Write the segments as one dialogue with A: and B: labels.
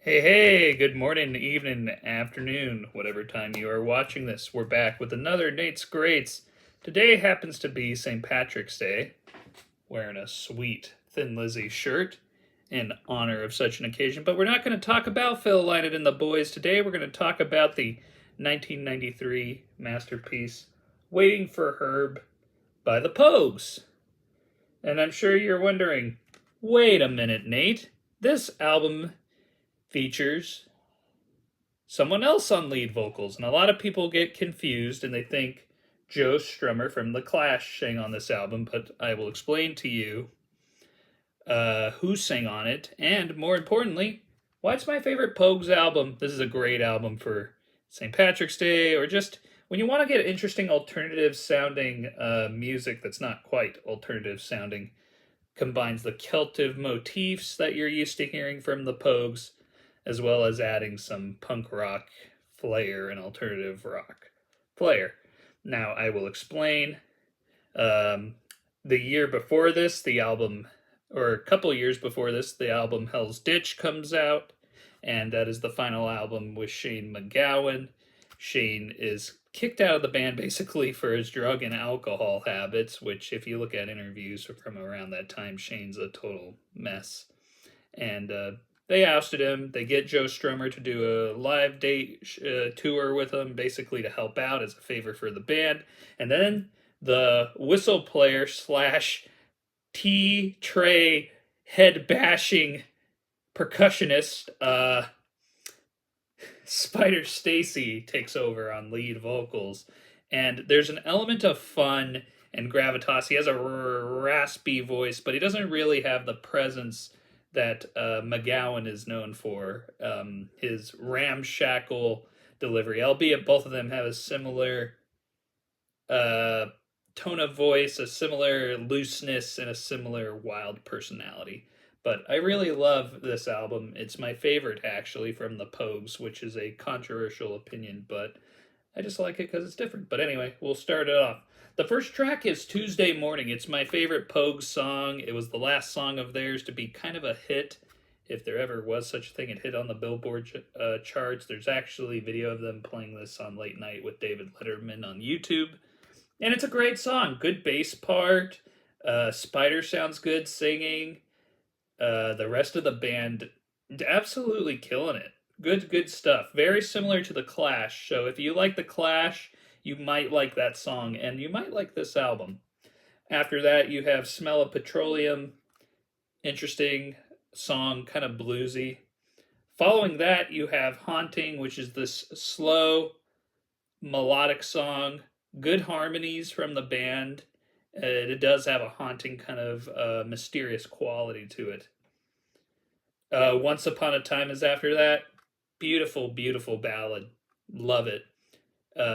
A: Hey, good morning, evening, afternoon, whatever time you are watching this. We're back with another Nate's Greats. Today happens to be St. Patrick's Day, wearing a sweet Thin Lizzy shirt in honor of such an occasion. But we're not going to talk about Phil Lynott and the Boys today. We're going to talk about the 1993 masterpiece, Waiting for Herb by the Pogues. And I'm sure you're wondering, wait a minute, Nate. This album features someone else on lead vocals, and a lot of people get confused and they think Joe Strummer from The Clash sang on this album, but I will explain to you who sang on it, and more importantly, why it's my favorite Pogues album. This is a great album for St. Patrick's Day, or just when you want to get interesting alternative sounding music that's not quite alternative sounding, combines the Celtic motifs that you're used to hearing from the Pogues, as well as adding some punk rock flair and alternative rock flair. Now, I will explain. The year before this, the album, or a couple years before this, the album Hell's Ditch comes out, and that is the final album with Shane MacGowan. Shane is kicked out of the band basically for his drug and alcohol habits, which, if you look at interviews from around that time, Shane's a total mess. And they ousted him. They get Joe Strummer to do a live date tour with him, basically to help out as a favor for the band. And then the whistle player slash T tray head bashing percussionist, Spider Stacy, takes over on lead vocals. And there's an element of fun and gravitas. He has a raspy voice, but he doesn't really have the presence that MacGowan is known for. His ramshackle delivery, albeit both of them have a similar tone of voice, a similar looseness, and a similar wild personality. But I really love this album. It's my favorite, actually, from the Pogues, which is a controversial opinion, but I just like it because it's different. But anyway, we'll start it off. The first track is Tuesday Morning. It's my favorite Pogues song. It was the last song of theirs to be kind of a hit, if there ever was such a thing. It hit on the Billboard charts. There's actually video of them playing this on Late Night with David Letterman on YouTube. And it's a great song. Good bass part. Spider sounds good singing. The rest of the band absolutely killing it. Good stuff. Very similar to The Clash. So if you like The Clash, you might like that song, and you might like this album. After that, you have Smell of Petroleum. Interesting song, kind of bluesy. Following that, you have Haunting, which is this slow, melodic song. Good harmonies from the band. It does have a haunting kind of mysterious quality to it. Once Upon a Time is after that. Beautiful, beautiful ballad. Love it.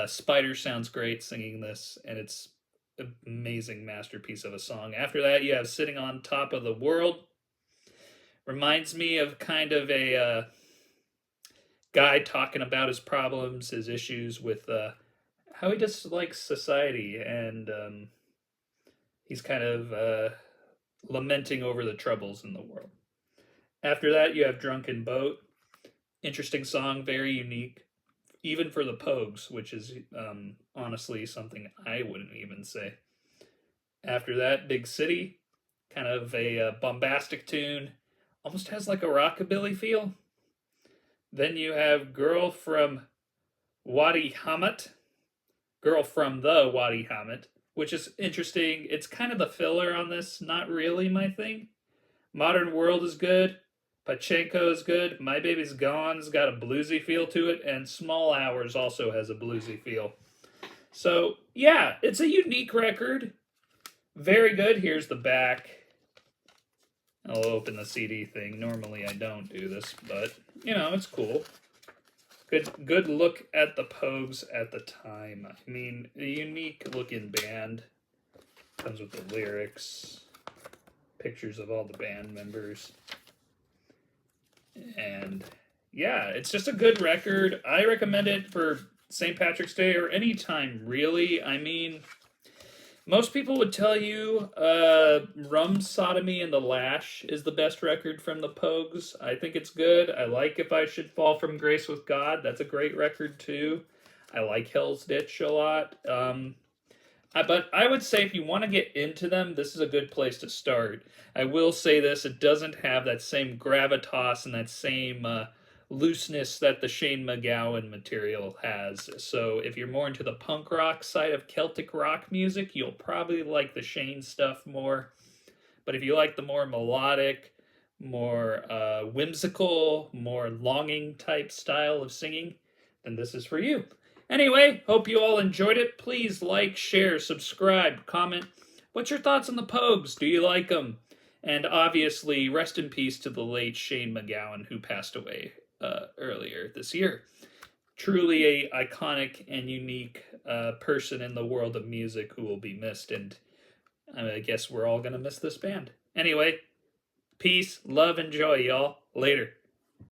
A: Spider sounds great singing this, and it's an amazing masterpiece of a song. After that, you have Sitting on Top of the World. Reminds me of kind of a guy talking about his problems, his issues with how he dislikes society, and he's kind of lamenting over the troubles in the world. After that, you have Drunken Boat. Interesting song, very unique, even for the Pogues, which is honestly something I wouldn't even say. After that, Big City, kind of a bombastic tune, almost has like a rockabilly feel. Then you have Girl from Wadi Hamat, Girl from the Wadi Hamat, which is interesting. It's kind of the filler on this, not really my thing. Modern World is good. Pachenko is good. My Baby's Gone's got a bluesy feel to it, and Small Hours also has a bluesy feel. So, yeah, it's a unique record. Very good. Here's the back. I'll open the CD thing. Normally I don't do this, but, you know, it's cool. Good look at the Pogues at the time. I mean, a unique looking band. Comes with the lyrics, pictures of all the band members. And yeah, it's just a good record. I recommend it for St. Patrick's Day or any time, really. I mean, Most people would tell you Rum Sodomy and the Lash is the best record from the Pogues. I think it's good. I like If I Should Fall from Grace with God. That's a great record too. I like Hell's Ditch a lot. But I would say if you want to get into them, this is a good place to start. I will say this: it doesn't have that same gravitas and that same looseness that the Shane MacGowan material has. So if you're more into the punk rock side of Celtic rock music, you'll probably like the Shane stuff more. But if you like the more melodic, more whimsical, more longing type style of singing, then this is for you. Anyway, hope you all enjoyed it. Please like, share, subscribe, comment. What's your thoughts on the Pogues? Do you like them? And obviously, rest in peace to the late Shane MacGowan, who passed away earlier this year. Truly a iconic and unique person in the world of music who will be missed, and I guess we're all gonna miss this band. Anyway, peace, love, and joy, y'all. Later.